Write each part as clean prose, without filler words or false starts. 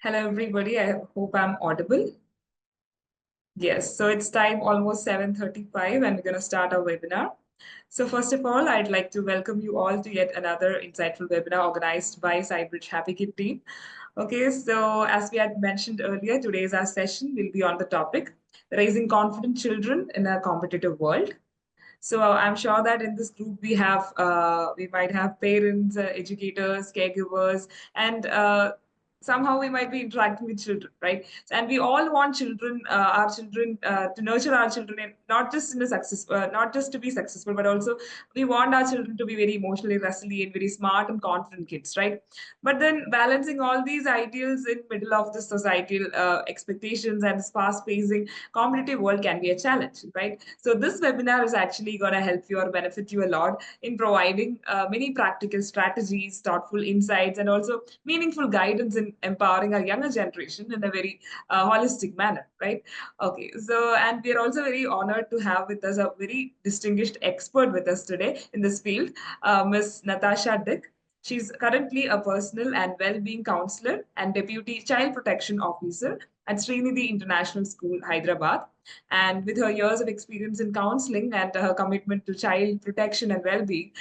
Hello, everybody. I hope I'm audible. Yes, so it's time almost 7:35 and we're going to start our webinar. So first of all, I'd like to welcome you all to yet another insightful webinar organized by Psybridge Happy Kid team. Okay, so as we had mentioned earlier, today's our session will be on the topic, raising confident children in a competitive world. So I'm sure that in this group we might have parents, educators, caregivers, and somehow we might be interacting with children, right? And we all want our children, to nurture our children, not just in a not just to be successful, but also we want our children to be very emotionally resilient, very smart and confident kids, right? But then balancing all these ideals in middle of the societal expectations and fast-pacing competitive world can be a challenge, right? So this webinar is actually going to help you or benefit you a lot in providing many practical strategies, thoughtful insights, and also meaningful guidance in empowering our younger generation in a very holistic manner, right? Okay, so and we are also very honored to have with us a very distinguished expert with us today in this field, Ms. Natasha Dique. She's currently a personal and well-being counselor and deputy child protection officer at Srinidhi International School, Hyderabad. And with her years of experience in counseling and her commitment to child protection and well-being,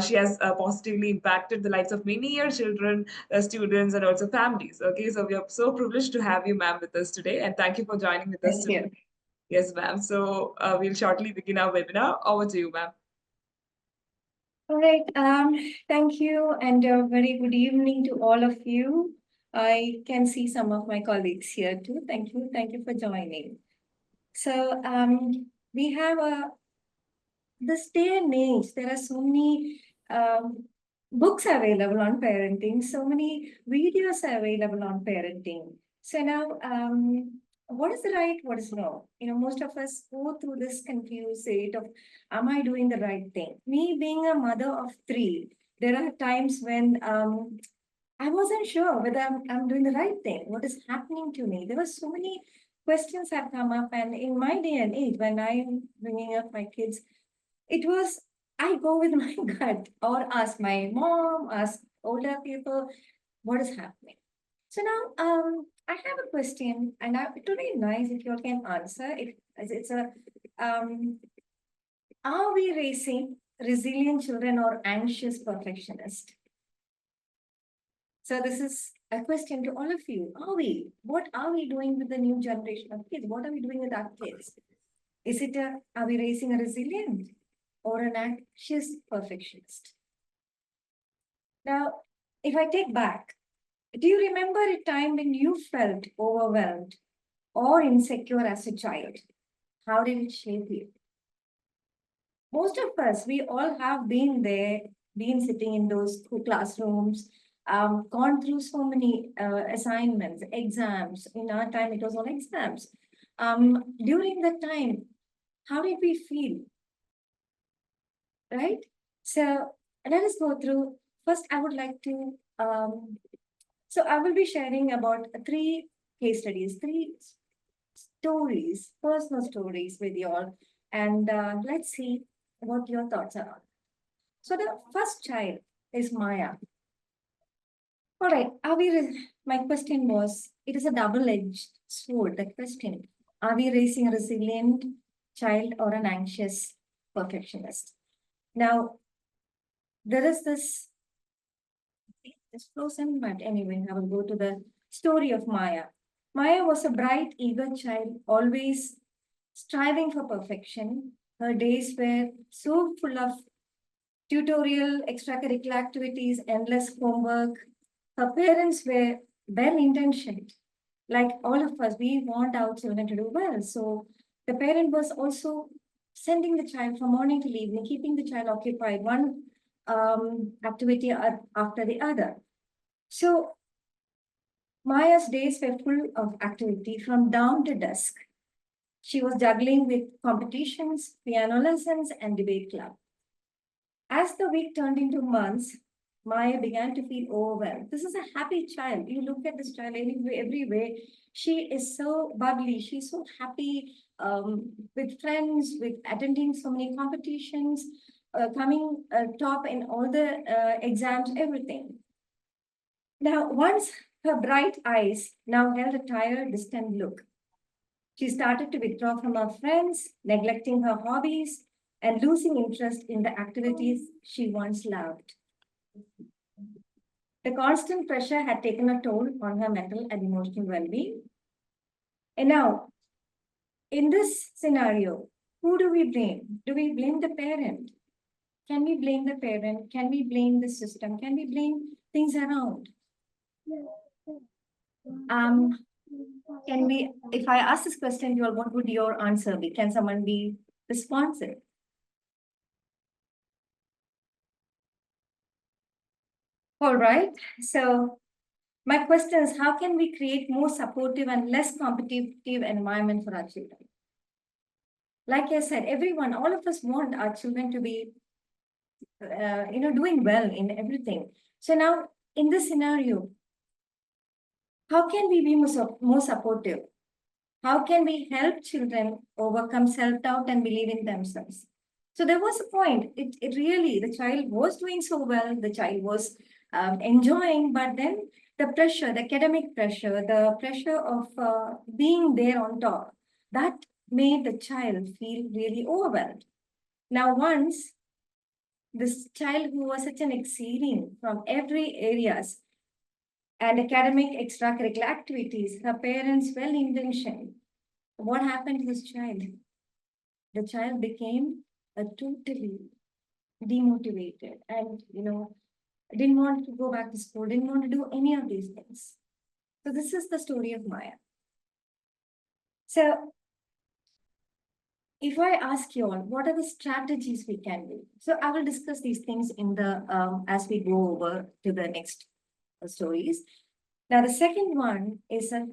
she has positively impacted the lives of many year children, students, and also families. Okay, so we are so privileged to have you, ma'am, with us today, and thank you for joining with us Thank today. you. Yes, ma'am. So we'll shortly begin our webinar. Over to you, ma'am. All right. Thank you, and a very good evening to all of you. I can see some of my colleagues here too. Thank you. Thank you for joining. So, we have this day and age, there are so many books available on parenting, so many videos available on parenting. So now, what is the right, what is wrong? Most of us go through this confused state of, am I doing the right thing? Me being a mother of three, there are times when I wasn't sure whether I'm doing the right thing. What is happening to me? There were so many questions have come up, and in my day and age, when I'm bringing up my kids, it was I go with my gut or ask my mom, ask older people, what is happening. So now, I have a question, and it would be nice if you all can answer. It's a are we raising resilient children or anxious perfectionists? So this is a question to all of you. What are we doing with the new generation of kids? What are we doing with our kids? Are we raising a resilient or an anxious perfectionist? Now, if I take back, do you remember a time when you felt overwhelmed or insecure as a child? How did it shape you? Most of us, we all have been there, been sitting in those classrooms, gone through so many assignments, exams. In our time, it was all exams. During that time, how did we feel? Right? So let us go through. First, I would like to, so I will be sharing about three case studies, three stories, personal stories with you all. And let's see what your thoughts are. So the first child is Maya. All right, my question was, it is a double-edged sword, the question. Are we raising a resilient child or an anxious perfectionist? Now, there is this frozen, but anyway, I will go to the story of Maya. Maya was a bright, eager child, always striving for perfection. Her days were so full of tutorial, extracurricular activities, endless homework. Her parents were well-intentioned. Like all of us, we want our children to do well. So the parent was also sending the child from morning till evening, keeping the child occupied, one activity after the other. So Maya's days were full of activity from dawn to dusk. She was juggling with competitions, piano lessons, and debate club. As the week turned into months, Maya began to feel overwhelmed. This is a happy child. You look at this child every way. She is so bubbly. She's so happy with friends, with attending so many competitions, coming top in all the exams, everything. Now, once Her bright eyes now held a tired, distant look. She started to withdraw from her friends, neglecting her hobbies, and losing interest in the activities she once loved. The constant pressure had taken a toll on her mental and emotional well being. And now, in this scenario, who do we blame? Do we blame the parent? Can we blame the parent? Can we blame the system? Can we blame things around? Um, can we, if I ask this question, you all, what would your answer be? Can someone be responsive? All right. So my question is, how can we create more supportive and less competitive environment for our children? Like I said, everyone, all of us want our children to be, doing well in everything. So now, in this scenario, how can we be more supportive? How can we help children overcome self-doubt and believe in themselves? So there was a point. It really, the child was doing so well, the child was enjoying, but then the pressure, the academic pressure, the pressure of being there on top, that made the child feel really overwhelmed. Now, once this child who was such an excelling from every areas and academic extracurricular activities, her parents well-intentioned, what happened to this child? The child became a totally demotivated and, didn't want to go back to school, didn't want to do any of these things. So this is the story of Maya. So if I ask you all, what are the strategies we can do? So I will discuss these things in the as we go over to the next stories. Now the second one is a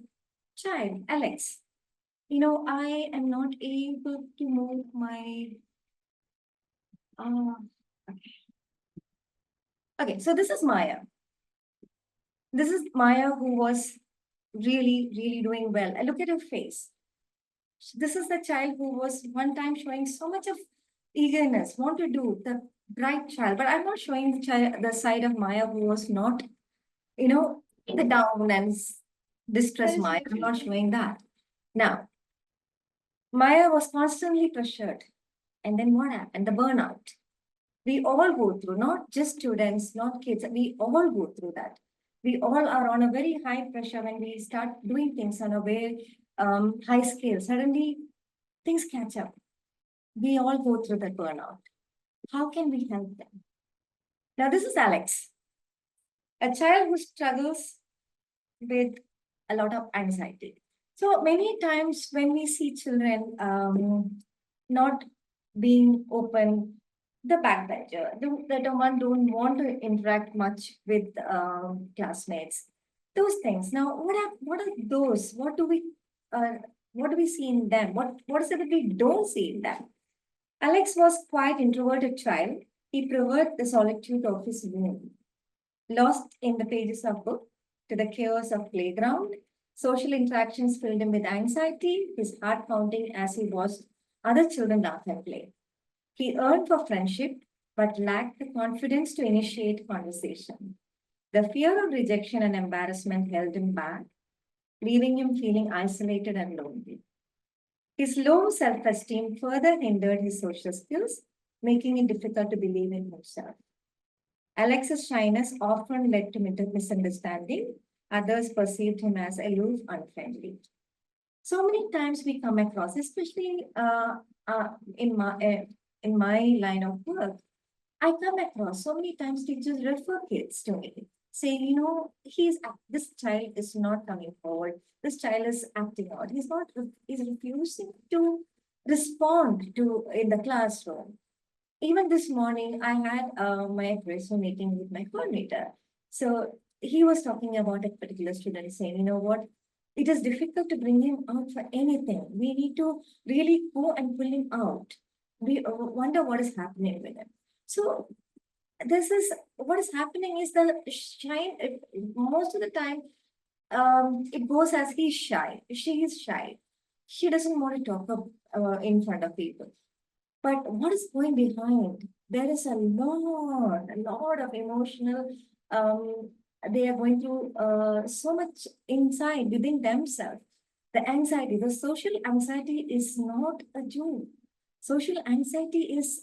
child, Alex. I am not able to move my. Okay. Okay, so this is Maya. This is Maya who was really, really doing well. And look at her face. This is the child who was one time showing so much of eagerness, want to do, the bright child. But I'm not showing the side of Maya who was not, the down and distressed Maya. I'm not showing that. Now, Maya was constantly pressured. And then what happened? The burnout. We all go through, not just students, not kids, we all go through that. We all are on a very high pressure when we start doing things on a very high scale. Suddenly, things catch up. We all go through that burnout. How can we help them? Now, this is Alex, a child who struggles with a lot of anxiety. So many times when we see children not being open, the backbencher, the one don't want to interact much with classmates, those things. Now, what are those? What do we see in them? What is it that we don't see in them? Alex was quite introverted child. He preferred the solitude of his room, lost in the pages of book to the chaos of playground. Social interactions filled him with anxiety, his heart pounding as he watched other children laugh and play. He yearned for friendship, but lacked the confidence to initiate conversation. The fear of rejection and embarrassment held him back, leaving him feeling isolated and lonely. His low self-esteem further hindered his social skills, making it difficult to believe in himself. Alex's shyness often led to misunderstanding. Others perceived him as aloof, unfriendly. So many times we come across, especially in my line of work, I come across so many times teachers refer kids to me, saying, this child is not coming forward. This child is acting out. He's refusing to respond to in the classroom. Even this morning, I had my appraisal meeting with my coordinator. So he was talking about a particular student saying, what? It is difficult to bring him out for anything. We need to really go and pull him out. We wonder what is happening with him. So this is what is happening is the shine. Most of the time, it goes as he's shy. She is shy. She doesn't want to talk in front of people. But what is going behind? There is a lot of emotional they are going through so much inside within themselves. The anxiety, the social anxiety is not a joke. Social anxiety is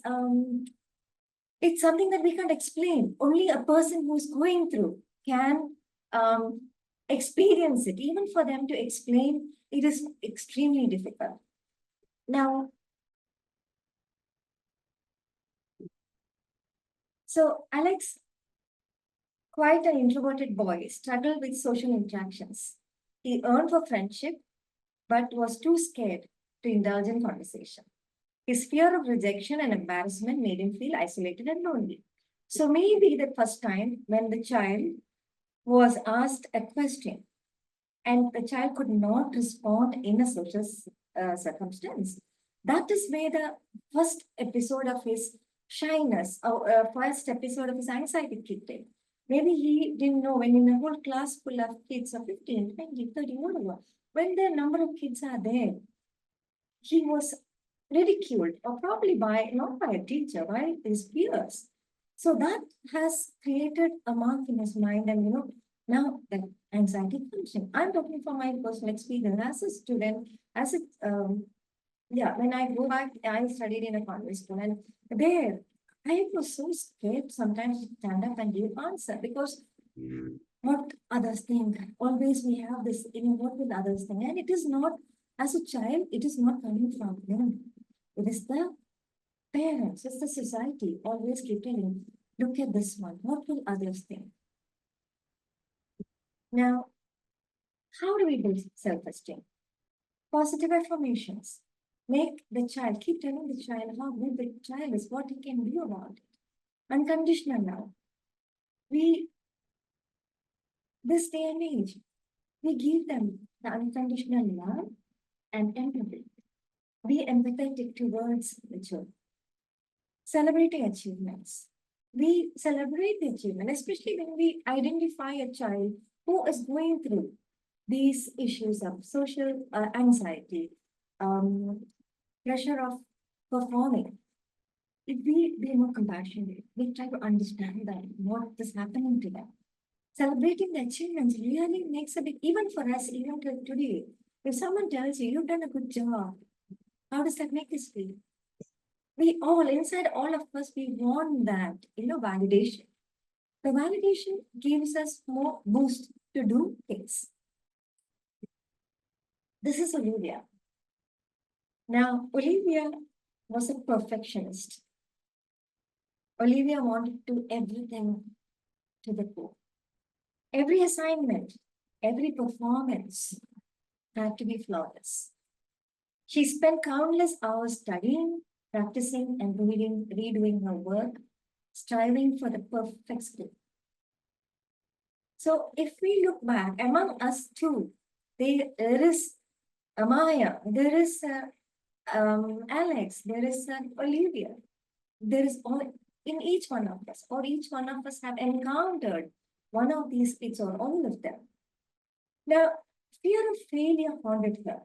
it's something that we can't explain. Only a person who's going through can um, experience it. Even for them to explain, it is extremely difficult. Now, so Alex, quite an introverted boy, struggled with social interactions. He earned for friendship, but was too scared to indulge in conversation. His fear of rejection and embarrassment made him feel isolated and lonely. So maybe the first time when the child was asked a question and the child could not respond in a social circumstance, that is where the first episode of his shyness or first episode of his anxiety kicked in. Maybe he didn't know when in a whole class full of kids of 15, 20, 30, whatever, when the number of kids are there, he was ridiculed or probably by not by a teacher, by his peers. So that has created a mark in his mind, and now that anxiety comes in. I'm talking from my personal experience as a student, as a yeah, when I go back, I studied in a convent school, and there I was so scared sometimes to stand up and give answer because what others think. Always we have this, what will others think? And it is not, as a child, it is not coming from them. It is the parents, it's the society always keep telling, look at this one, what will others think? Now, how do we build self-esteem? Positive affirmations. Make the child, keep telling the child how good the child is, what he can do about it. Unconditional love. We, this day and age, we give them the unconditional love and empathy. Be empathetic towards the children. Celebrating achievements. We celebrate the achievement, especially when we identify a child who is going through these issues of social anxiety, pressure of performing. If we be more compassionate, we try to understand that what is happening to them. Celebrating the achievements really makes a big, even for us, even till today. If someone tells you, you've done a good job, how does that make us feel? We all, inside all of us, we want that, validation. The validation gives us more boost to do things. This is Olivia. Now, Olivia was a perfectionist. Olivia wanted to do everything to the core. Every assignment, every performance had to be flawless. She spent countless hours studying, practicing, and redoing her work, striving for the perfect skill. So if we look back among us too, there is Amaya, there is Alex, there is Olivia. There is all in each one of us, or each one of us have encountered one of these kids or all of them. Now, fear of failure haunted her.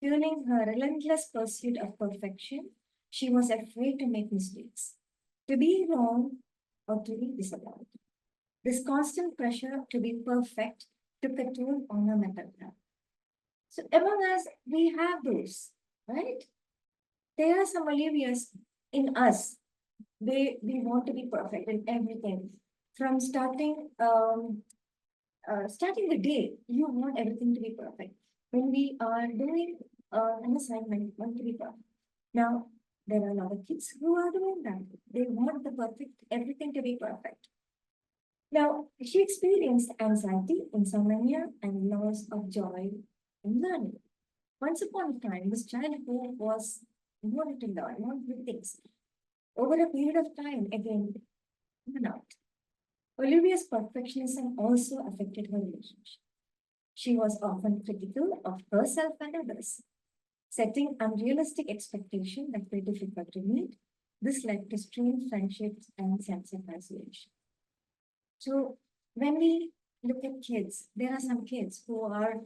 Fueling her relentless pursuit of perfection, she was afraid to make mistakes, to be wrong, or to be disallowed. This constant pressure to be perfect took a toll on her mental health. So among us, we have those, right? There are some Olivias in us. We want to be perfect in everything. From starting the day, you want everything to be perfect. When we are doing an assignment, we want to be perfect. Now, there are a lot of kids who are doing that. They want the perfect, everything to be perfect. Now, she experienced anxiety, insomnia, and loss of joy in learning. Once upon a time, this child who wanted to learn, wanted to do things. Over a period of time, again, burnout. Olivia's perfectionism also affected her relationship. She was often critical of herself and others, setting unrealistic expectations that were difficult to meet. This led to strained friendships and sense of isolation. So when we look at kids, there are some kids who are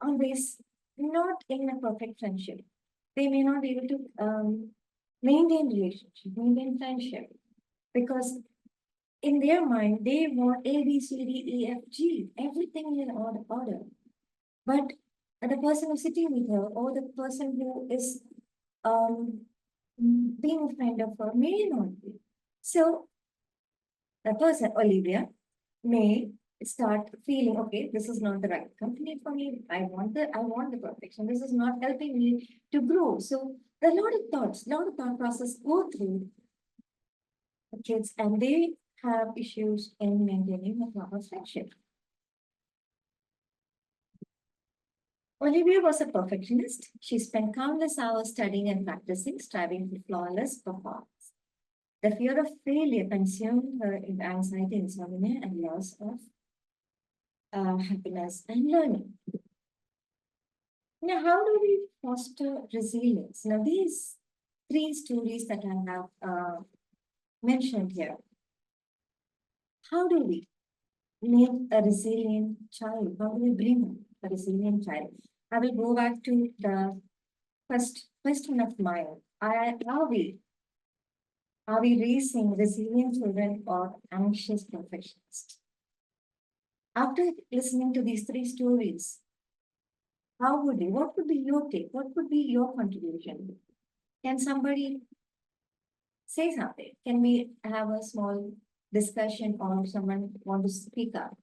always not in a perfect friendship. They may not be able to maintain relationship, maintain friendship, because in their mind, they want A, B, C, D, E, F, G, everything in order. But the person who's sitting with her or the person who is um, being a friend of her may not be. So the person, Olivia, may start feeling, okay, this is not the right company for me. I want the perfection. This is not helping me to grow. So a lot of thoughts, a lot of thought process go through the kids, and they have issues in maintaining a proper friendship. Olivia was a perfectionist. She spent countless hours studying and practicing, striving for flawless performance. The fear of failure consumed her in anxiety, insomnia, and loss of happiness and learning. Now, how do we foster resilience? Now, these three stories that I have mentioned here, how do we make a resilient child? How do we bring a resilient child? I will go back to the first question of mine. Are we raising resilient children or anxious perfectionists? After listening to these three stories, what would be your take? What would be your contribution? Can somebody say something? Can we have a small discussion or someone want to speak up?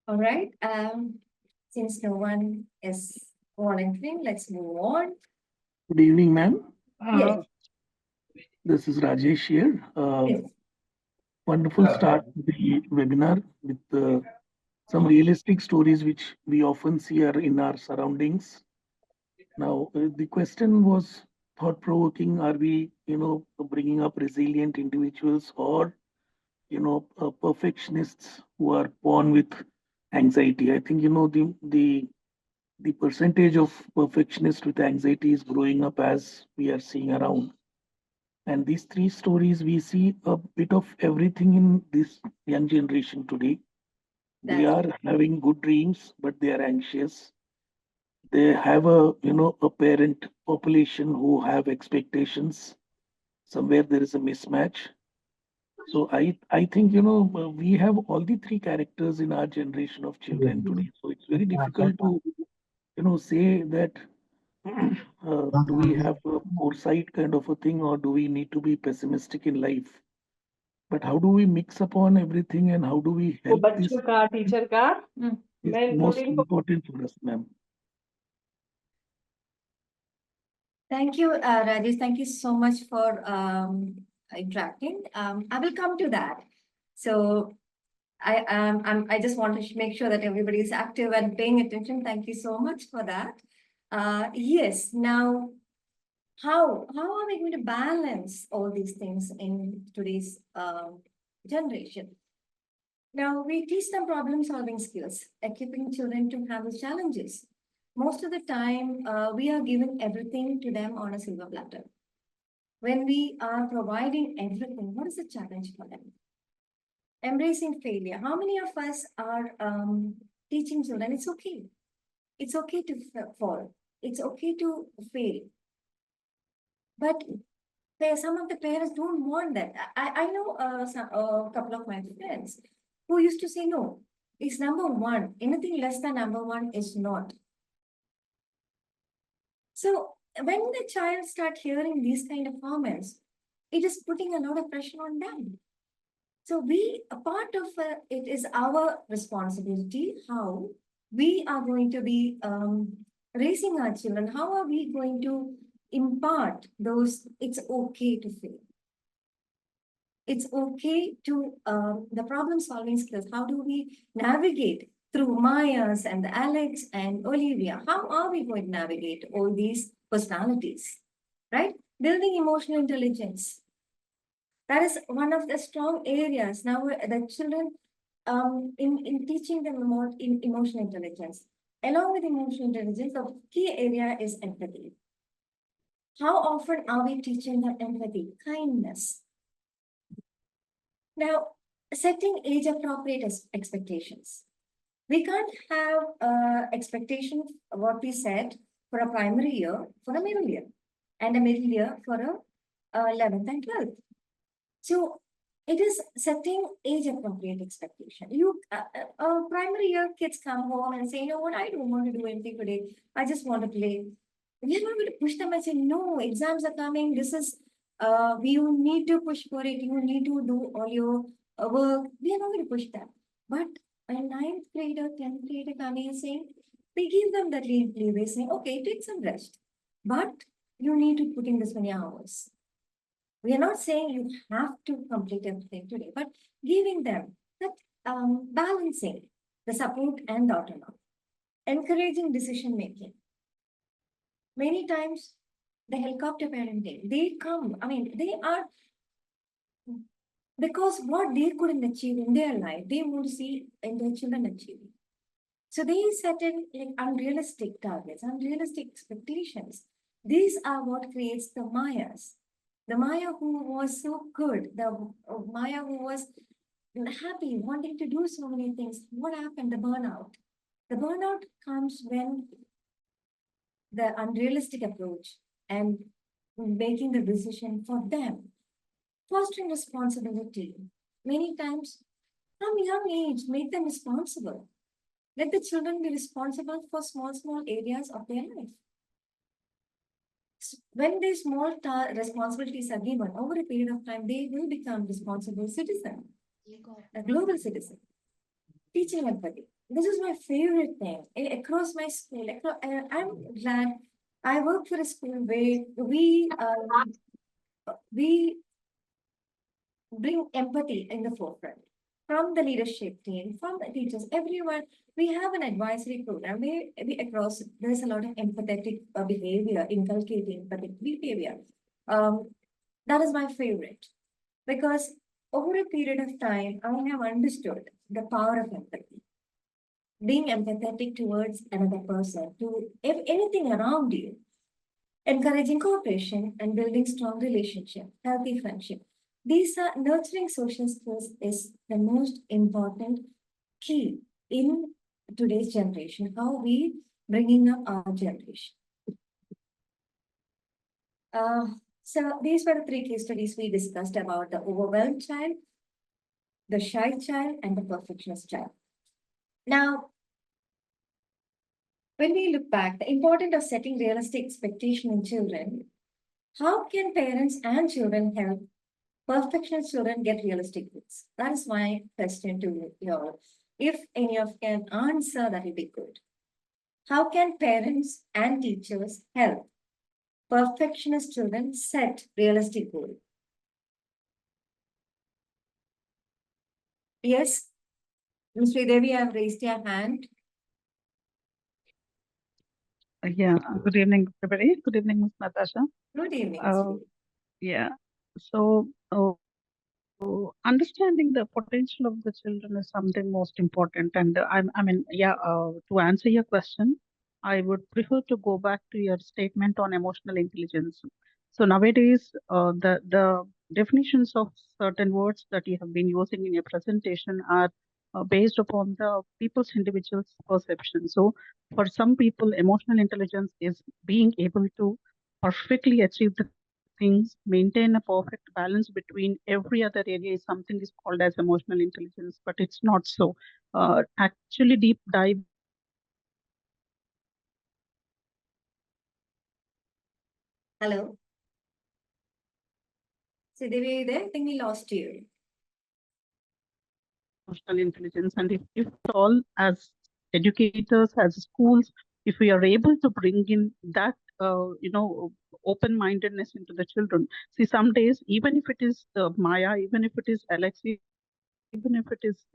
All right. Since no one is volunteering, let's move on. Good evening, ma'am. Yes. This is Rajesh here. Yes. Wonderful start to the webinar with some realistic stories which we often see are in our surroundings. Now, the question was thought-provoking. Are we, bringing up resilient individuals or, perfectionists who are born with anxiety? I think, the percentage of perfectionists with anxiety is growing up as we are seeing around. And these three stories, we see a bit of everything in this young generation today. They are having good dreams, but they are anxious. They have a parent population who have expectations. Somewhere there is a mismatch. So I think, we have all the three characters in our generation of children today. So it's very difficult to, say that do we have a foresight kind of a thing, or do we need to be pessimistic in life? But how do we mix upon everything and how do we वो help this बच्चों का teacher का is मैं most including important for us, ma'am. Thank you, Rajesh. Thank you so much for interacting. I will come to that. So I just want to make sure that everybody is active and paying attention. Thank you so much for that. Yes. Now, how are we going to balance all these things in today's generation? Now, we teach them problem-solving skills, equipping children to handle challenges. Most of the time, we are giving everything to them on a silver platter. When we are providing everything, what is the challenge for them? Embracing failure. How many of us are teaching children it's okay? It's okay to fall. It's okay to fail. But some of the parents don't want that. I know a couple of my friends who used to say, no, it's number one. Anything less than number one is not. So when the child start hearing these kind of comments, it is putting a lot of pressure on them. So a part of it is our responsibility, how we are going to be raising our children. How are we going to impart those, it's okay to fail. It's okay to the problem solving skills. How do we navigate through Maya's and Alex and Olivia? How are we going to navigate all these personalities, right? Building emotional intelligence. That is one of the strong areas. Now the children, in teaching them more in emotional intelligence. Along with emotional intelligence, the key area is empathy. How often are we teaching them empathy, kindness? Now, setting age-appropriate expectations. We can't have expectations, what we said, for a primary year, for a middle year. and a middle year for a 11th and 12th. So it is setting age appropriate expectation. Primary year kids come home and say, you know what, I don't want to do anything today. I just want to play. We are not going to push them and say, no, exams are coming. This is, you need to push for it. You need to do all your work. We are not going to push them. But a ninth grader, 10th grader coming and saying, we give them that leeway, saying, okay, take some rest. But you need to put in this many hours. We are not saying you have to complete everything today, but giving them that balancing the support and the autonomy, encouraging decision making. Many times, the helicopter parenting, they come, I mean, they are, because what they couldn't achieve in their life, they want to see in their children achieving. So they set in like unrealistic targets, unrealistic expectations. These are what creates the Mayas. The Maya who was so good, the Maya who was happy, wanting to do so many things. What happened? The burnout. The burnout comes when the unrealistic approach and making the decision for them. Fostering responsibility. Many times, from young age, make them responsible. Let the children be responsible for small areas of their life. When these small responsibilities are given over a period of time, they will become responsible citizen, a global citizen. Teaching empathy. This is my favorite thing. Across my school, I'm glad I work for a school where we bring empathy in the forefront. From the leadership team, from the teachers, everyone, we have an advisory program where there's a lot of empathetic behavior, inculcating empathetic behavior. That is my favorite because over a period of time, I have understood the power of empathy. Being empathetic towards another person, to anything around you, encouraging cooperation and building strong relationship, healthy friendship. These are nurturing social skills is the most important key in today's generation. How we bringing up our generation. So these were the three case studies we discussed about the overwhelmed child, the shy child, and the perfectionist child. Now, when we look back, the importance of setting realistic expectation in children, how can parents and children help perfectionist children get realistic goals? That is my question to you all. If any of you can answer, that will be good. How can parents and teachers help perfectionist children set realistic goals? Yes, Ms. Devi, I have raised your hand. Yeah, good evening, everybody. Good evening, Ms. Natasha. Good evening. Yeah, so understanding the potential of the children is something most important. And to answer your question, I would prefer to go back to your statement on emotional intelligence. So nowadays, the definitions of certain words that you have been using in your presentation are based upon the people's individual's perception. So for some people, emotional intelligence is being able to perfectly achieve the things, maintain a perfect balance between every other area is something is called as emotional intelligence, but it's not so. Actually, deep diving Hello. So Devi, are you there? I think we lost you. emotional intelligence, and if at all as educators, as schools, if we are able to bring in that, open-mindedness into the children. See, some days, even if it is Maya, even if it is Alex, even if it is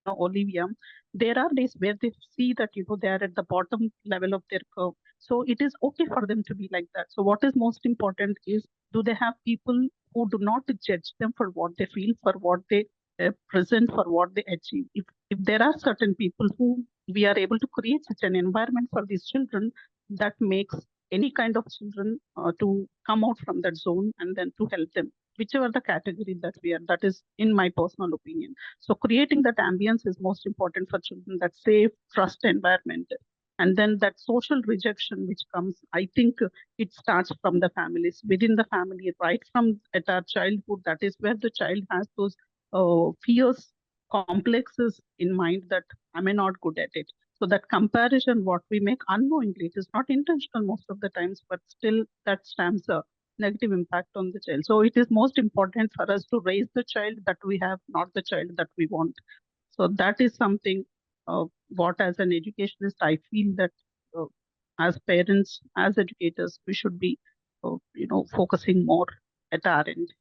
Olivia, there are days where they see that they are at the bottom level of their curve. So it is okay for them to be like that. So what is most important is, do they have people who do not judge them for what they feel, for what they present, for what they achieve? If there are certain people who we are able to create such an environment for these children, that makes any kind of children to come out from that zone and then to help them, whichever the category that we are. That is in my personal opinion. So creating that ambience is most important for children, that safe, trust environment. And then that social rejection which comes, I think it starts from the families, within the family, right from at our childhood. That is where the child has those fears, complexes in mind that am I not good at it. So that comparison, what we make unknowingly, it is not intentional most of the times, but still that stamps a negative impact on the child. So it is most important for us to raise the child that we have, not the child that we want. So that is something what as an educationist, I feel that uh, as parents, as educators, we should be, focusing more at our end.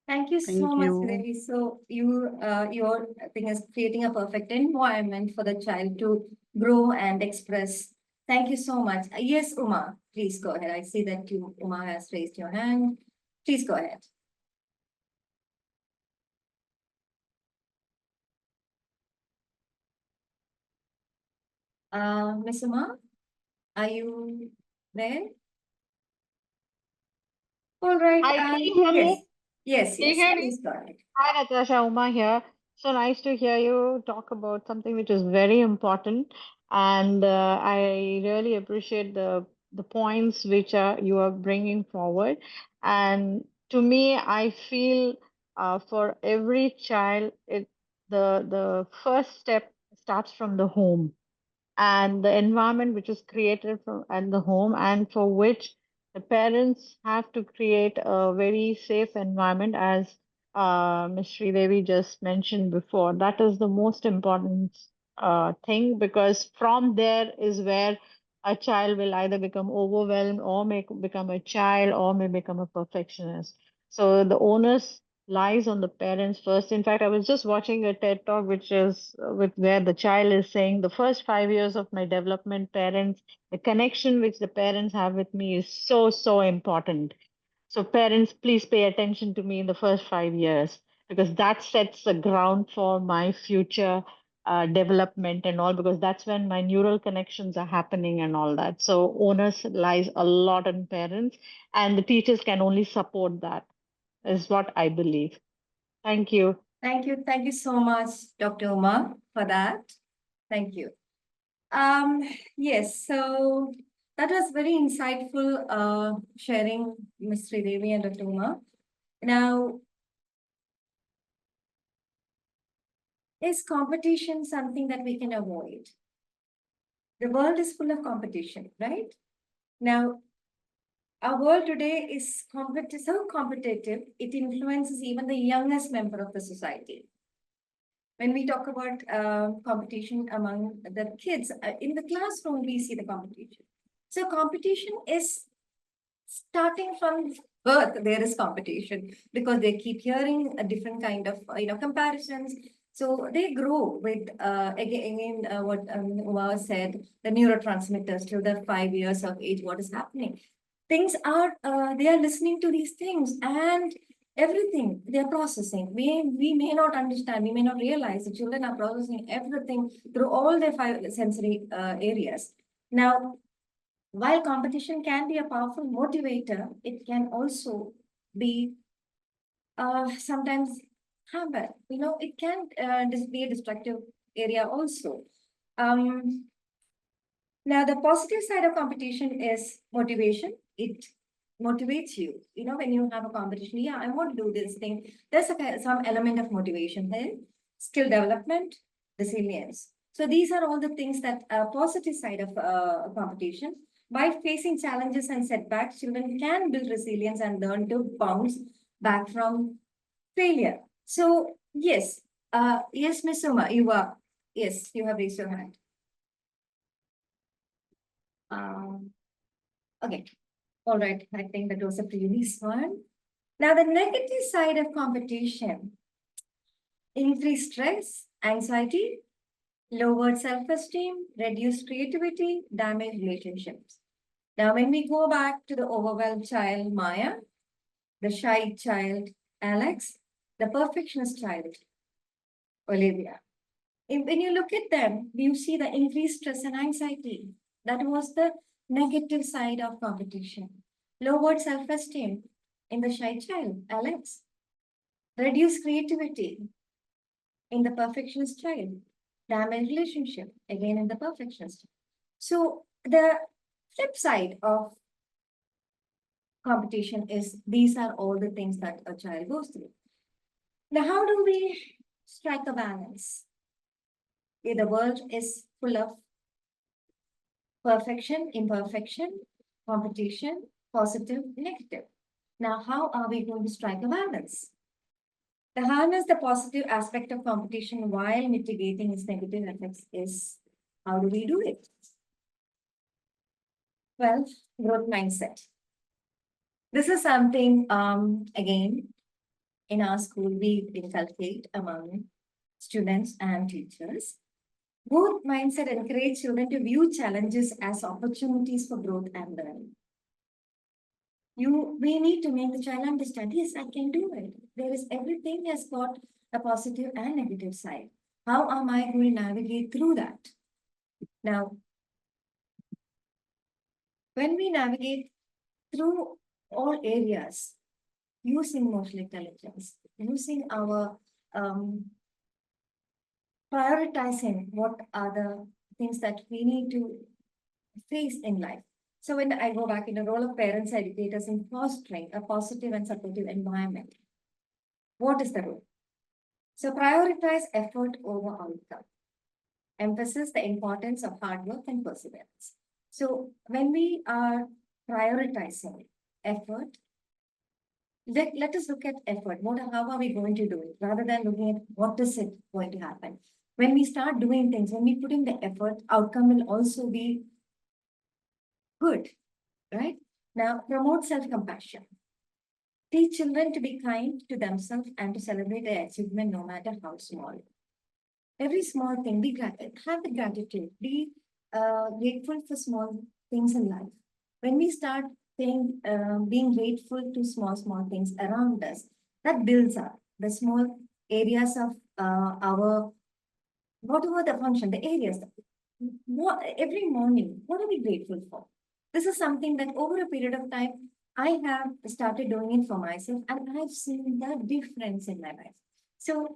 Thank you so Thank much, you. Devi. So your thing is creating a perfect environment for the child to grow and express. Thank you so much. Yes, Uma, please go ahead. I see that Uma has raised your hand. Please go ahead. Miss Uma, are you there? All right. Hi, can you hear Yes, me? yes, Can you yes. hear me? Please go ahead. Hi, Natasha, Uma here. So nice to hear you talk about something which is very important, and I really appreciate the points which you are bringing forward. And to me, I feel for every child, the first step starts from the home and the environment which is created from at the home, and for which the parents have to create a very safe environment, as Ms. Sridevi just mentioned before. That is the most important thing, because from there is where a child will either become overwhelmed or may become a child or may become a perfectionist. So the onus lies on the parents first. In fact, I was just watching a TED talk, which is with where the child is saying the first 5 years of my development, parents, the connection which the parents have with me is so, so important. So parents, please pay attention to me in the first 5 years, because that sets the ground for my future development and all, because that's when my neural connections are happening and all that. So onus lies a lot on parents, and the teachers can only support that, is what I believe. Thank you. Thank you. Thank you so much, Dr. Uma, for that. Thank you. Yes, so that was very insightful sharing, Ms. Sridevi and Dr. Uma. Now, is competition something that we can avoid? The world is full of competition, right? Now, our world today is so competitive, it influences even the youngest member of the society. When we talk about competition among the kids, in the classroom, we see the competition. So competition is starting from birth. There is competition because they keep hearing a different kind of comparisons. So they grow with again what Uma said, the neurotransmitters till the 5 years of age. What is happening? Things are they are listening to these things, and everything they're processing. We may not understand, we may not realize the children are processing everything through all their five sensory areas. Now, while competition can be a powerful motivator, it can also be sometimes harmful. It can be a destructive area also. Um, Now, the positive side of competition is motivation. It motivates you. When you have a competition, yeah, I want to do this thing. There's some element of motivation there, skill development, resilience. So these are all the things that are positive side of competition. By facing challenges and setbacks, children can build resilience and learn to bounce back from failure. So yes, yes, Miss Uma, yes, you have raised your hand. Um, okay. All right. I think that was a previous one. Now, the negative side of competition: increased stress, anxiety, lowered self-esteem, reduced creativity, damaged relationships. Now, when we go back to the overwhelmed child, Maya, the shy child, Alex, the perfectionist child, Olivia. When you look at them, you see the increased stress and anxiety. That was the negative side of competition. Lowered self-esteem in the shy child, Alex. Reduced creativity in the perfectionist child. damage relationship, again in the perfectionist. So the flip side of competition is these are all the things that a child goes through. Now, how do we strike a balance? The world is full of perfection, imperfection, competition, positive, negative. Now, how are we going to strike a balance? To harness the positive aspect of competition while mitigating its negative effects is how do we do it? Well, growth mindset. This is something, again, in our school, we inculcate among students and teachers. Growth mindset encourages children to view challenges as opportunities for growth and learning. We need to make the child understand, yes, I can do it. Everything has got a positive and negative side. How am I going to navigate through that? Now, when we navigate through all areas, using emotional intelligence, using our prioritizing what are the things that we need to face in life. So when I go back in the role of parents, educators in fostering a positive and supportive environment, what is the role? So prioritize effort over outcome. Emphasis the importance of hard work and perseverance. So when we are prioritizing effort, let us look at effort. How are we going to do it? Rather than looking at what is it going to happen. When we start doing things, when we put in the effort, outcome will also be good, right? Now, promote self-compassion. Teach children to be kind to themselves and to celebrate their achievement no matter how small. Every small thing, have the gratitude. Be grateful for small things in life. When we start being grateful to small things around us, that builds up the small areas of our, whatever the function, the areas. Every morning, what are we grateful for? This is something that over a period of time, I have started doing it for myself, and I've seen the difference in my life. So,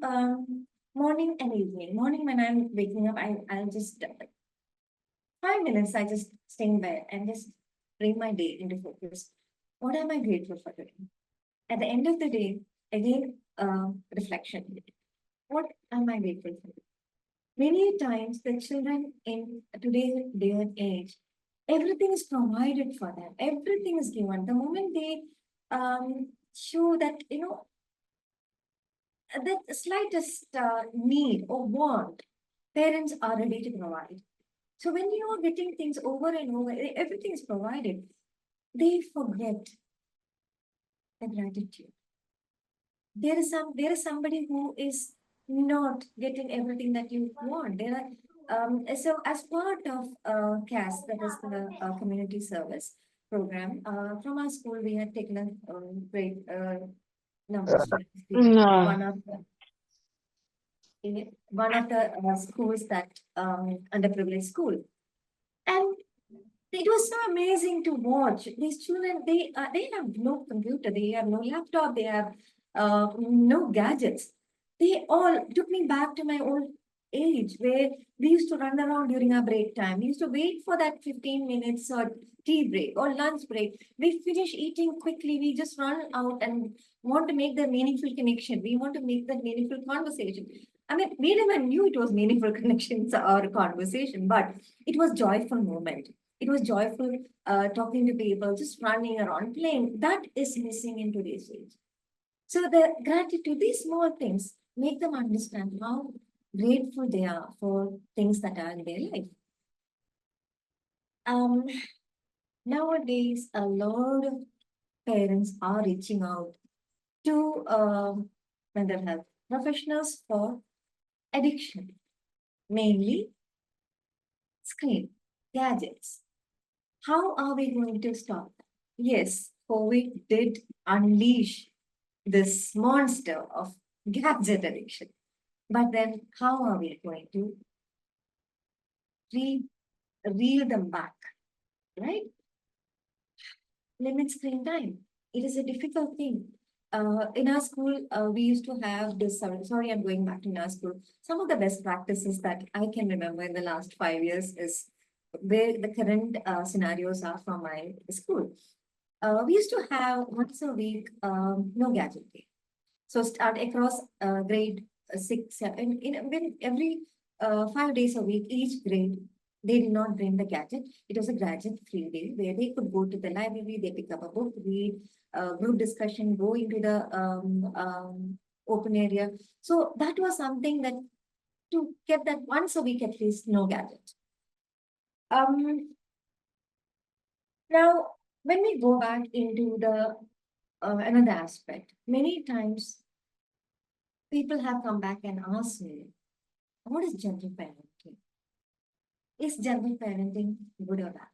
morning and evening. Morning, when I'm waking up, I'll just 5 minutes, I just stay in bed and just bring my day into focus. What am I grateful for today? At the end of the day, again, reflection. What am I grateful for? Many times, the children in today's day and age, everything is provided for them. Everything is given. The moment they show that, that slightest need or want, parents are ready to provide. So when you are getting things over and over, everything is provided, they forget the gratitude. There is somebody who is not getting everything that you want. So as part of CAS, that is the community service program, from our school, we had taken a great number of students. No. One of the schools that underprivileged school, and it was so amazing to watch these children. They have no computer, they have no laptop, they have no gadgets. They all took me back to my old age where we used to run around during our break time. We used to wait for that 15 minutes or tea break or lunch break. We finish eating quickly. We just run out and want to make the meaningful connection. We want to make that meaningful conversation. I mean, we never knew it was meaningful connections or conversation, but it was joyful moment. It was joyful talking to people, just running around, playing. That is missing in today's age. So the gratitude, these small things, make them understand how grateful they are for things that are in their life. Nowadays, a lot of parents are reaching out to mental health professionals for addiction, mainly screen, gadgets. How are we going to stop that? Yes, COVID did unleash this monster of gadget addiction. But then how are we going to reel them back, right? Limit screen time. It is a difficult thing. in our school, we used to have this, sorry, I'm going back to in our school. Some of the best practices that I can remember in the last 5 years is where the current scenarios are from my school. We used to have once a week, no gadget day. So start across grade 6, 7, when every 5 days a week, each grade, they did not bring the gadget. It was a gadget-free day where they could go to the library, they pick up a book, read, group discussion, go into the open area. So that was something that to get that once a week at least, no gadget. Now, when we go back into the another aspect, many times people have come back and asked me, what is gentle parenting? Is gentle parenting good or bad?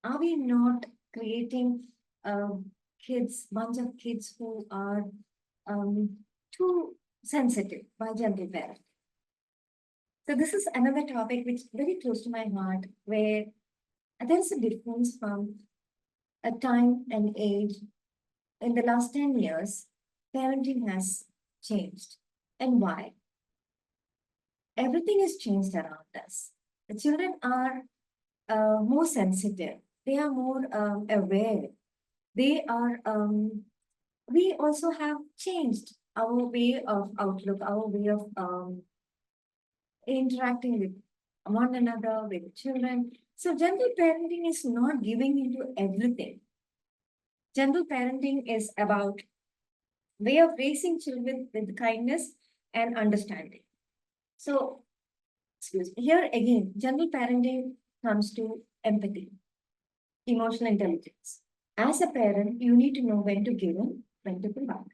Are we not creating bunch of kids who are too sensitive by gentle parenting? So this is another topic which is very close to my heart, where there is a difference from a time and age. In the last 10 years, parenting has changed. And why? Everything has changed around us. The children are more sensitive. They are more aware. They are, we also have changed our way of outlook, our way of interacting with one another, with children. So gentle parenting is not giving into everything. Gentle parenting is about way of raising children with kindness and understanding. So, excuse me, here again, gentle parenting comes to empathy, emotional intelligence. As a parent, you need to know when to give in, when to pull back,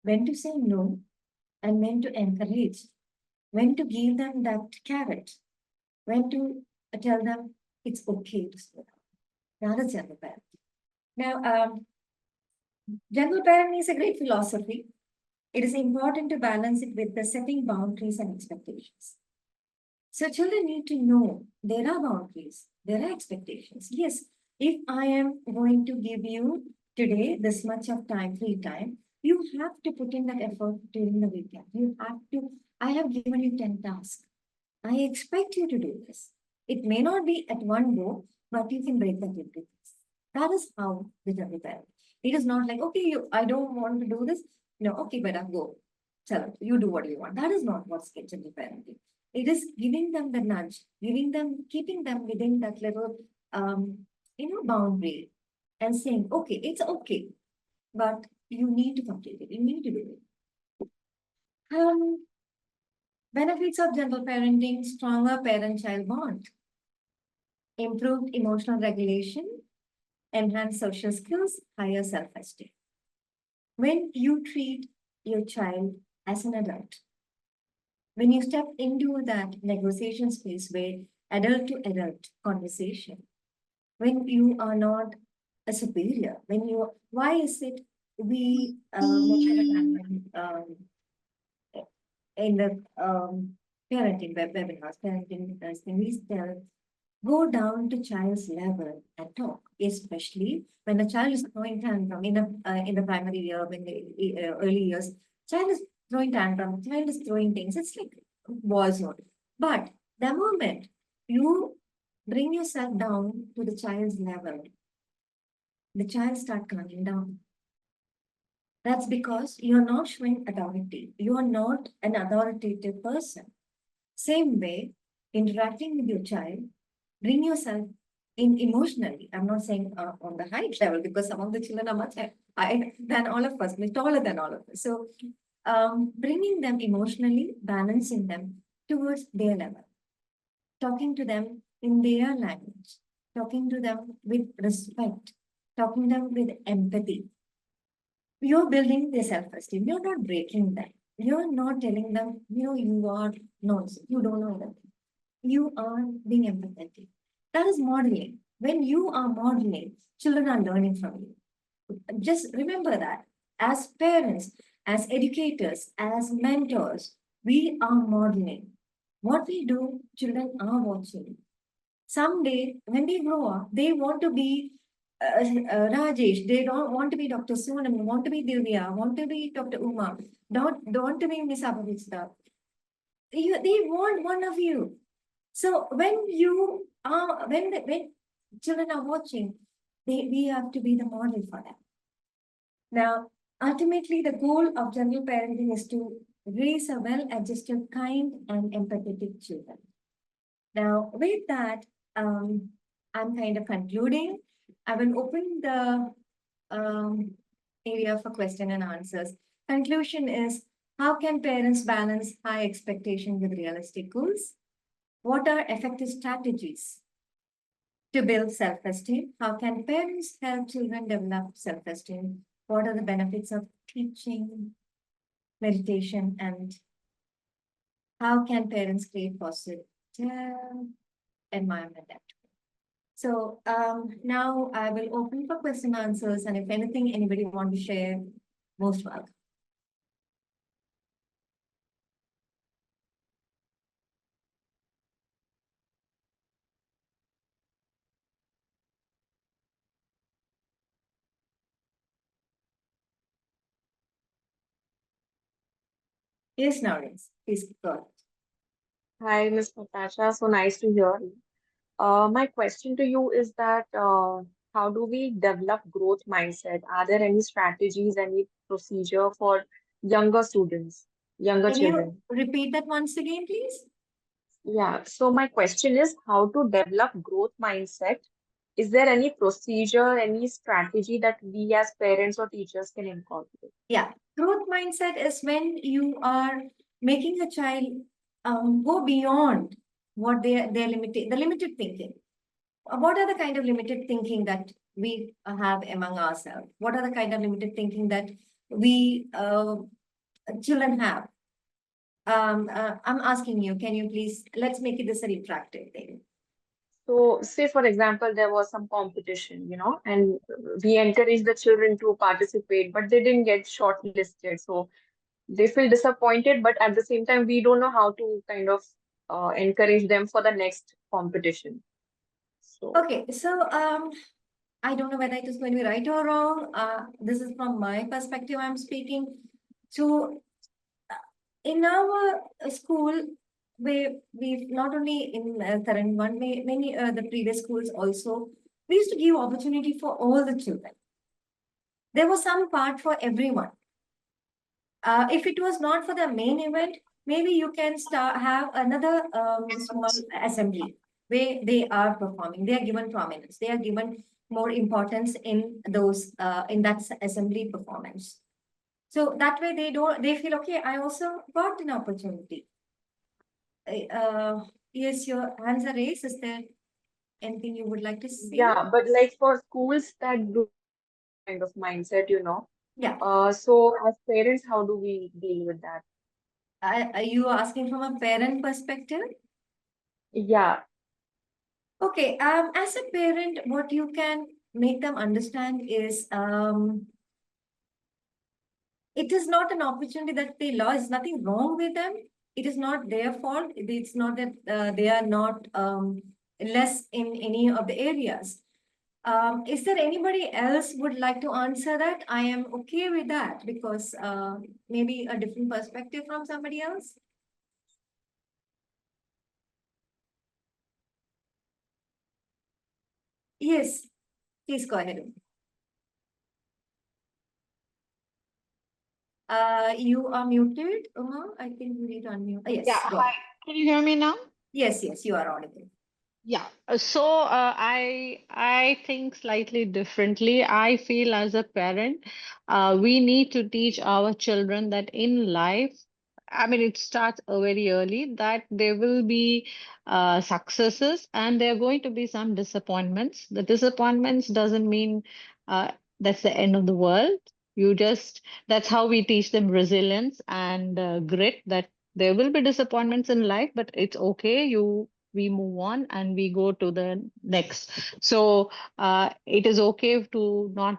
when to say no, and when to encourage, when to give them that carrot, when to tell them it's okay to slow down. That is gentle parenting. Now, gentle parenting is a great philosophy. It is important to balance it with the setting boundaries and expectations. So children need to know there are boundaries, there are expectations. Yes, if I am going to give you today this much of time, free time, you have to put in that effort during the weekend. You have to, I have given you 10 tasks. I expect you to do this. It may not be at one go, but you can break that into pieces. That is how the gentle parent. It is not like, okay, I don't want to do this. No, okay, better go. Tell them, you do what you want. That is not what's gentle parenting. It is giving them the nudge, giving them, keeping them within that little, boundary, and saying, okay, it's okay, but you need to complete it. You need to do it. Benefits of gentle parenting: stronger parent-child bond, improved emotional regulation, enhanced social skills, higher self-esteem. When you treat your child as an adult, when you step into that negotiation space where adult to adult conversation, when you are not a superior, why is it we in the parenting webinars, parenting when we tell, go down to child's level and talk, especially when the child is throwing tantrum in the primary year, in the early years, child is throwing tantrum, child is throwing things. It's like war zone. But the moment you bring yourself down to the child's level, the child start calming down. That's because you're not showing authority. You are not an authoritative person. Same way, interacting with your child, bring yourself in emotionally. I'm not saying on the height level, because some of the children are much higher than all of us, much taller than all of us. So bringing them emotionally, balancing them towards their level, talking to them in their language, talking to them with respect, talking to them with empathy. You're building their self-esteem. You're not breaking them. You're not telling them, you are nonsense. You don't know anything. You are being empathetic. That is modeling. When you are modeling, children are learning from you. Just remember that as parents, as educators, as mentors, we are modeling. What we do, children are watching. Someday, when they grow up, they want to be Rajesh, they don't want to be Dr. Sonam, want to be Divya, want to be Dr. Uma, don't want to be Miss Abhavitsa. They want one of you. So when you are, when children are watching, we have to be the model for them. Now, ultimately, the goal of general parenting is to raise a well-adjusted, kind, and empathetic children. Now, with that, I'm kind of concluding. I will open the area for question and answers. Conclusion is, how can parents balance high expectation with realistic goals? What are effective strategies to build self-esteem? How can parents help children develop self-esteem? What are the benefits of teaching meditation, and how can parents create positive environment? So now I will open for question answers, and if anything anybody want to share, most welcome. Yes, Narins, please go ahead. Hi, Miss Natasha. So nice to hear you. My question to you is that how do we develop growth mindset? Are there any strategies, any procedure for younger students, younger Can you children? repeat that once again, please? Yeah. So my question is how to develop growth mindset. Is there any procedure, any strategy that we as parents or teachers can incorporate? Yeah, growth mindset is when you are making a child go beyond what they're limited, the limited thinking. What are the kind of limited thinking that we have among ourselves? What are the kind of limited thinking that we children have? I'm asking you, can you please, let's make it this an interactive thing. So, say for example, there was some competition, and we encouraged the children to participate, but they didn't get shortlisted. So they feel disappointed, but at the same time, we don't know how to kind of encourage them for the next competition. So, Okay, so I don't know whether it is going to be right or wrong. This is from my perspective I'm speaking. So in our school, we not only in current one, many the previous schools also, we used to give opportunity for all the children. There was some part for everyone. If it was not for the main event, maybe you can have another small assembly where they are performing. They are given prominence. They are given more importance in those in that assembly performance. So that way they feel okay. I also got an opportunity. Yes, your hands are raised. Is there anything you would like to say? yeah, but like for schools that do kind of mindset. Yeah. So as parents, how do we deal with that? Are you asking from a parent perspective? Yeah, Okay. As a parent, what you can make them understand is it is not an opportunity that they lost. Nothing wrong with them. It is not their fault. It's not that they are not less in any of the areas. Is there anybody else would like to answer that? I am okay with that because maybe a different perspective from somebody else. Yes, please go ahead. You are muted, Uma. I think you need to unmute. Yeah, Yes, go hi. ahead. Can you hear me now? Yes, you are audible. Yeah. So I think slightly differently. I feel as a parent, we need to teach our children that in life, I mean, it starts very early that there will be successes and there are going to be some disappointments. The disappointments doesn't mean that's the end of the world. That's how we teach them resilience and grit, that there will be disappointments in life, but it's okay. We move on and we go to the next. So it is okay to not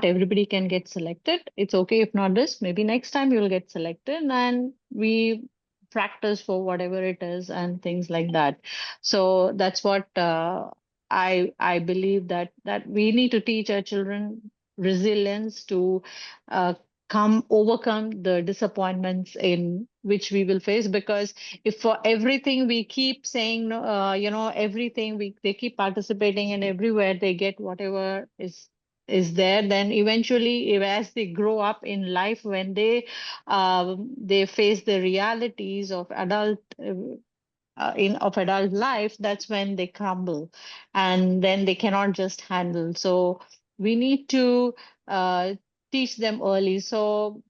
everybody can get selected. It's okay if not this, maybe next time you'll get selected, and we practice for whatever it is and things like that. So that's what I believe that we need to teach our children resilience to uh, overcome the disappointments in which we will face, because if for everything we keep saying no, everything they keep participating, and everywhere they get whatever is there, then eventually as they grow up in life, when they face the realities of adult life, that's when they crumble, and then they cannot just handle. So we need to uh, teach them early, so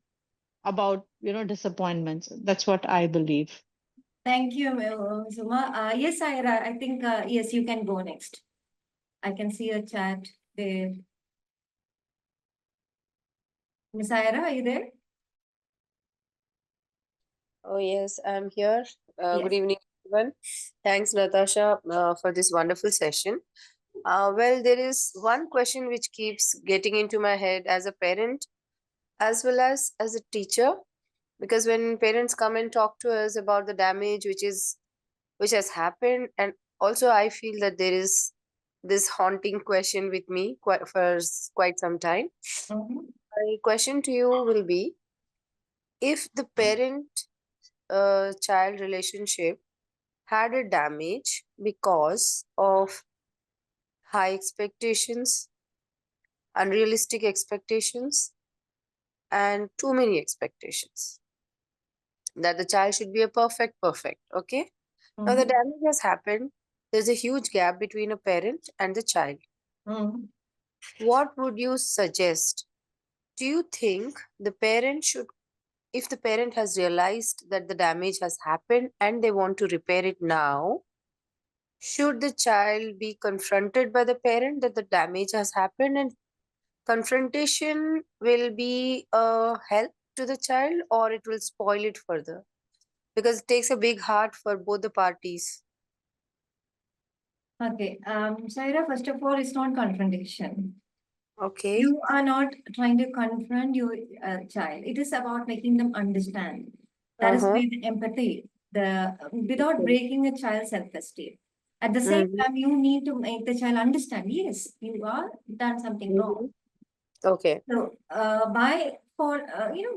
about disappointments. That's what I believe. Thank you, Zuma. Yes, Ira, I think, yes, you can go next. I can see a chat there. Miss Ira, are you there? Oh, yes, I'm here. Good Yes. evening, everyone. Thanks, Natasha, for this wonderful session. Well, there is one question which keeps getting into my head as a parent as well as a teacher, because when parents come and talk to us about the damage which has happened, and also I feel that there is this haunting question with me quite some time. Mhm. My question to you will be, if the parent child relationship had a damage because of high expectations, unrealistic expectations, and too many expectations, that the child should be a perfect. Okay. Now the Mhm. damage has happened. There's a huge gap between a parent and the child. Mhm. What would you suggest? Do you think the parent should, if the parent has realized that the damage has happened and they want to repair it now, should the child be confronted by the parent that the damage has happened, and confrontation will be a help to the child, or it will spoil it further? Because it takes a big heart for both the parties. Okay. Saira, first of all, it's not confrontation. Okay. You are not trying to confront your child. It is about making them understand. That is Uh-huh. with empathy, without Okay. breaking a child's self-esteem. At the same Mm-hmm. time, you need to make the child understand, yes, you are done something wrong. Mm-hmm. Okay. So,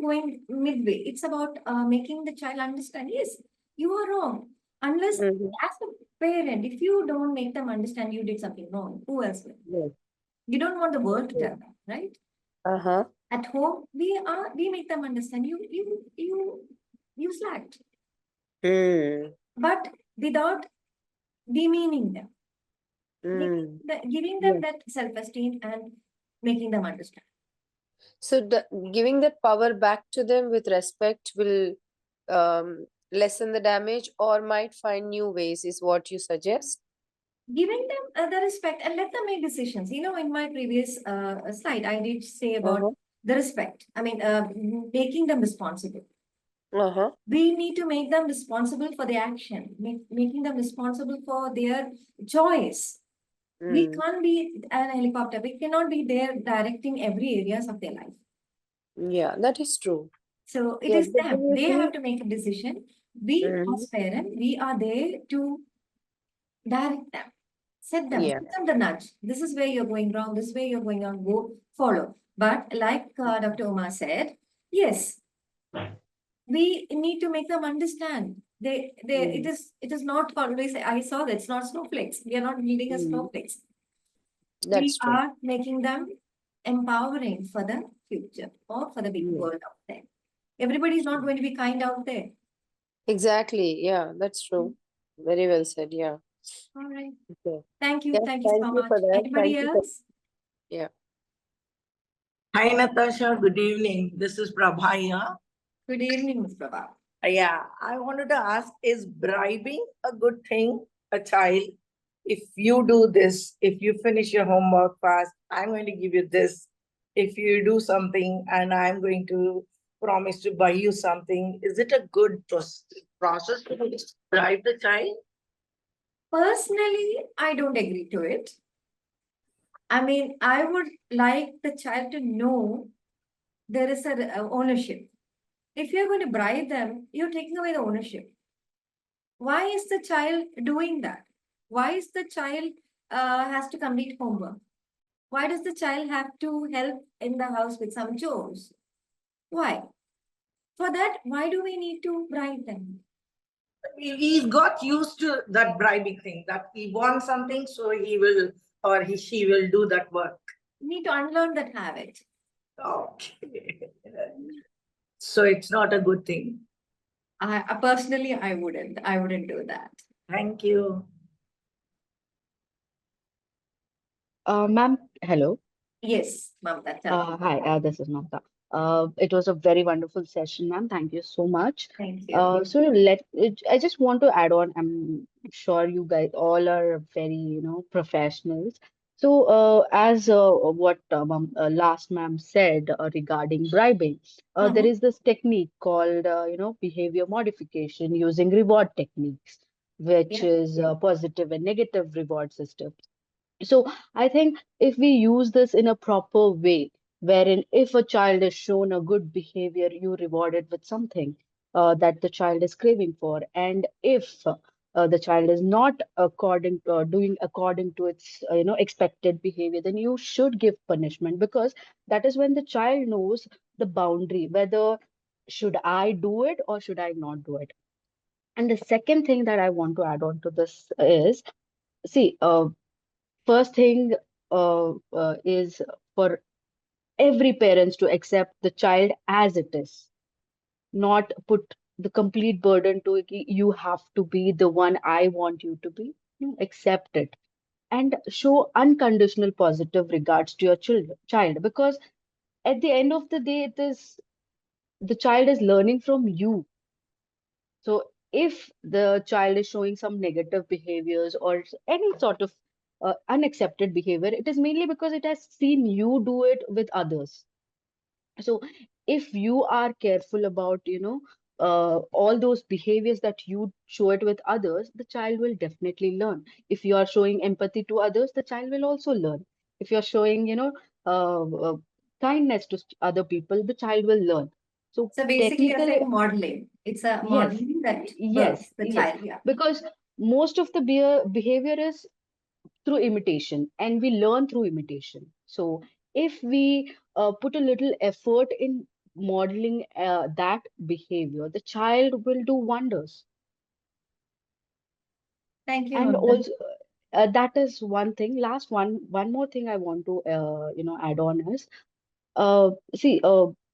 going midway, it's about making the child understand, yes, you are wrong. Unless, Mm-hmm. as a parent, if you don't make them understand you did something wrong, who else will? Yes. You don't want the world to Okay. tell them, right? Uh-huh. At home, we make them understand you slacked, Mm. but without demeaning them, Mm. giving them Yes. that self-esteem and making them understand. So giving that power back to them with respect will lessen the damage, or might find new ways, is what you suggest? Giving them the respect and let them make decisions. In my previous slide, I did say about Uh-huh. the respect. I mean, making them responsible. Uh-huh. We need to make them responsible for their action, making them responsible for their choice. We Mm. can't be an helicopter. We cannot be there directing every areas of their life. Yeah, that is true. So it Yes, is but them. then you They see. have to make a decision. We Mhm. as parents, we are there to direct them, Yeah. give them the nudge. This is where you're going wrong. This is where you're going on. Go follow. But like Dr. Uma said, yes, we need to make them understand. It Mm. is not always. I saw that it's not snowflakes. We are not building a Mm. snowflakes. We That's true. are making them empowering for the future or for the big Yeah. world out there. Everybody is not going to be kind out there. Exactly. Yeah, that's true. Very well said. Yeah. All right. Okay. Thank you. Yeah, Thank you thank so you much. for that. Anybody Thank you for, else? yeah. Hi, Natasha. Good evening. This is Prabha here. Good evening, Ms. Prabha. Yeah, I wanted to ask, is bribing a good thing, a child? If you do this, if you finish your homework fast, I'm going to give you this. If you do something and I'm going to promise to buy you something, is it a good process to bribe the child? Personally, I don't agree to it. I mean, I would like the child to know there is a ownership. If you're going to bribe them, you're taking away the ownership. Why is the child doing that? Why is the child has to complete homework. Why does the child have to help in the house with some chores? Why? For that, why do we need to bribe them? He's got used to that bribing thing, that he wants something, so he will, or she will do that work. We need to unlearn that habit. Okay. So it's not a good thing. I personally, I wouldn't do that. Thank you. Ma'am, hello. Yes, Mamta, tell me. Hi, this is Navta. It was a very wonderful session, ma'am. Thank you so much. Thank you. I just want to add on. I'm sure you guys all are very, professionals. So, as what last ma'am said regarding bribing, there is this technique called, behavior modification using reward techniques, which Yeah. is positive and negative reward system. So I think if we use this in a proper way, wherein if a child is shown a good behavior, you reward it with something that the child is craving for. And if the child is not doing according to its expected behavior, then you should give punishment, because that is when the child knows the boundary, whether should I do it or should I not do it. And the second thing that I want to add on to this is, see, first thing is for every parents to accept the child as it is, not put the complete burden to it, you have to be the one I want you to be. No, accept it and show unconditional positive regards to your child, because at the end of the day, it is the child is learning from you. So if the child is showing some negative behaviors or any sort of unaccepted behavior, it is mainly because it has seen you do it with others. So if you are careful about, all those behaviors that you show it with others, the child will definitely learn. If you are showing empathy to others, the child will also learn. If you're showing, kindness to other people, the child will learn. So So basically, you're technically, saying modeling. It's a yes, modeling that yes, births the yes. child. Yeah. Because most of the behavior is through imitation, and we learn through imitation. So if we put a little effort in modeling that behavior, the child will do wonders. Thank you, And Mamta. also, that is one thing. Last one more thing I want to add on is, see,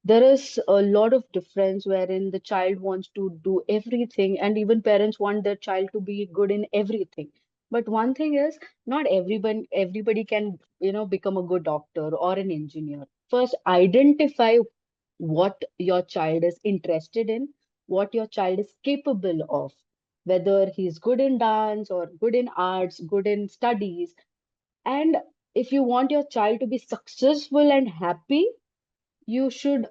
there is a lot of difference wherein the child wants to do everything, and even parents want their child to be good in everything. But one thing is, not everybody can, become a good doctor or an engineer. First, identify what your child is interested in, what your child is capable of, whether he's good in dance or good in arts, good in studies. And if you want your child to be successful and happy, you should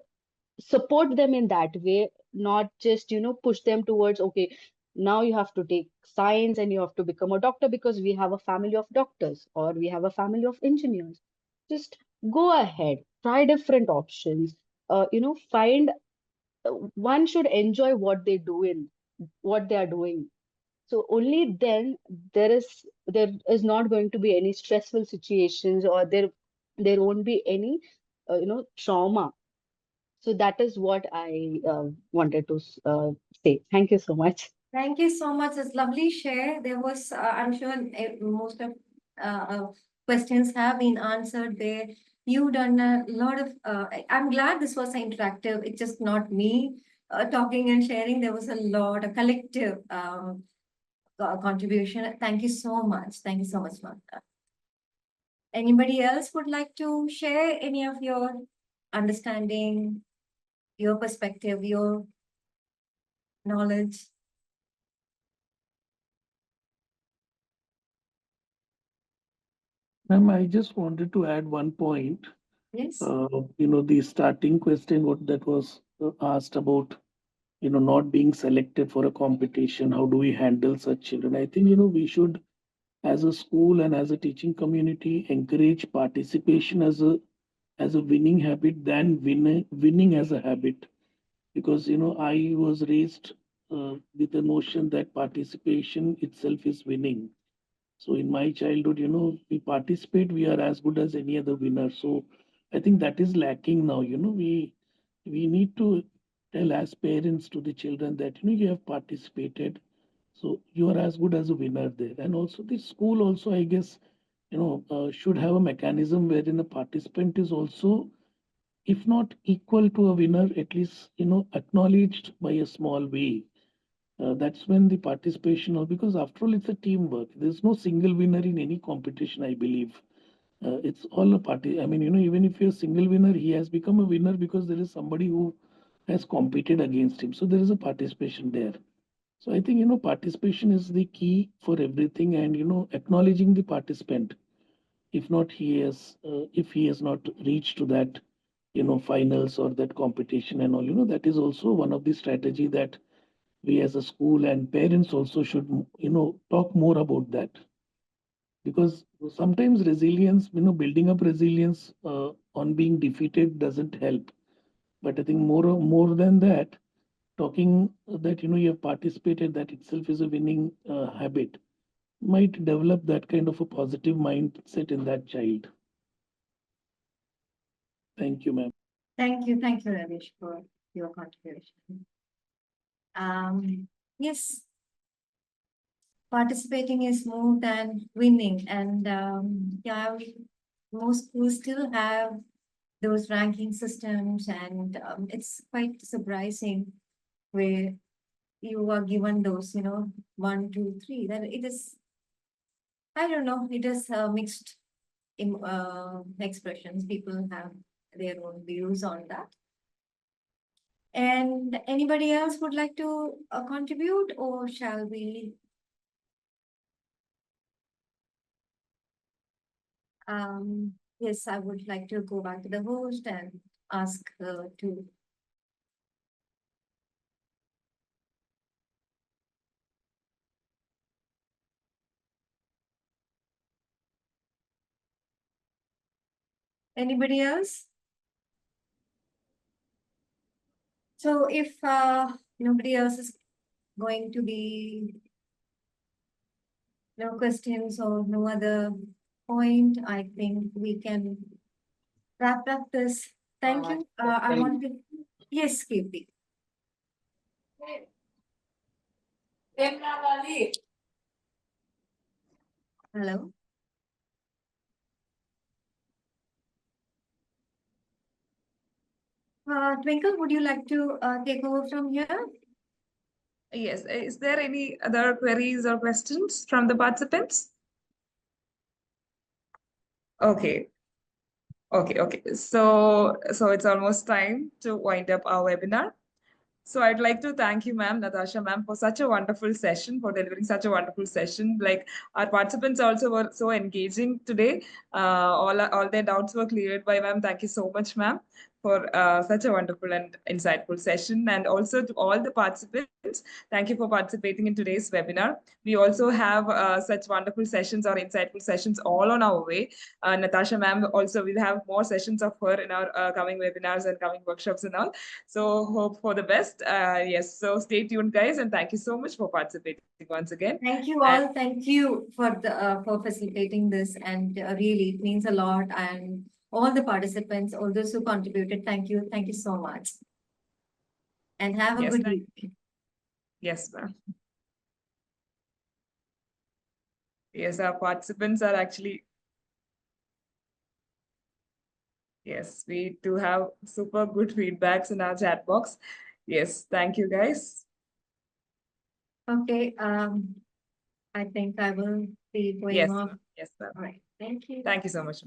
support them in that way, not just push them towards, okay, now you have to take science and you have to become a doctor because we have a family of doctors or we have a family of engineers. Just go ahead, try different options. Find one should enjoy what they are doing. So only then there is not going to be any stressful situations, or there won't be any trauma. So that is what I wanted to say. Thank you so much. Thank you so much. It's lovely share. There was, I'm sure most of questions have been answered there. You've done a lot of, I'm glad this was interactive. It's just not me talking and sharing. There was a lot, a collective contribution. Thank you so much. Thank you so much, Magda. Anybody else would like to share any of your understanding, your perspective, your knowledge? Ma'am, I just wanted to add one point. Yes. The starting question, what that was asked about, not being selected for a competition. How do we handle such children? I think, we should, as a school and as a teaching community, encourage participation as a winning habit than winning as a habit. Because, I was raised with the notion that participation itself is winning. So in my childhood, we participate, we are as good as any other winner. So I think that is lacking now. We need to tell as parents to the children that you have participated, so you are as good as a winner there. And also the school also, I guess, should have a mechanism wherein a participant is also, if not equal to a winner, at least acknowledged by a small way. That's when the participation, or because after all, it's a teamwork. There's no single winner in any competition, I believe. It's all a party. I mean, even if you're a single winner, he has become a winner because there is somebody who has competed against him. So there is a participation there. So I think, participation is the key for everything, and, acknowledging the participant. If not, if he has not reached to that, finals or that competition and all, that is also one of the strategy that we as a school and parents also should, talk more about that. Because sometimes resilience, building up resilience on being defeated doesn't help. But I think more than that, talking that you have participated, that itself is a winning habit, might develop that kind of a positive mindset in that child. Thank you, ma'am. Thank you, Ravish, for your contribution. Yes, participating is more than winning, and yeah, most schools still have those ranking systems, and it's quite surprising where you are given those, 1, 2, 3. That it is, I don't know, it is mixed expressions. People have their own views on that. And anybody else would like to contribute, or shall we? Yes, I would like to go back to the host and ask to. Anybody else? So if nobody else is going to be no questions or no other point, I think we can wrap up this. Thank you. I want to, yes, Kirti. Hello. Twinkle, would you like to take over from here? Yes. Is there any other queries or questions from the participants? Okay. Okay. So it's almost time to wind up our webinar. So I'd like to thank you, ma'am, Natasha, ma'am, for such a wonderful session, for delivering such a wonderful session. Like our participants also were so engaging today. All their doubts were cleared by ma'am. Thank you so much, ma'am, for such a wonderful and insightful session. And also to all the participants, thank you for participating in today's webinar. We also have such wonderful sessions or insightful sessions all on our way. Natasha, ma'am, also will have more sessions of her in our coming webinars and coming workshops and all. So hope for the best. Yes, so stay tuned, guys, and thank you so much for participating once again. Thank you all. Thank you for for facilitating this, and really it means a lot. And all the participants, all those who contributed, thank you so much. And have a good week. Yes, ma'am. Yes, our participants are actually. Yes, we do have super good feedbacks in our chat box. Yes, thank you, guys. Okay, I think I will be going Yes, off. yes, ma'am. All right. Thank you. Thank you so much.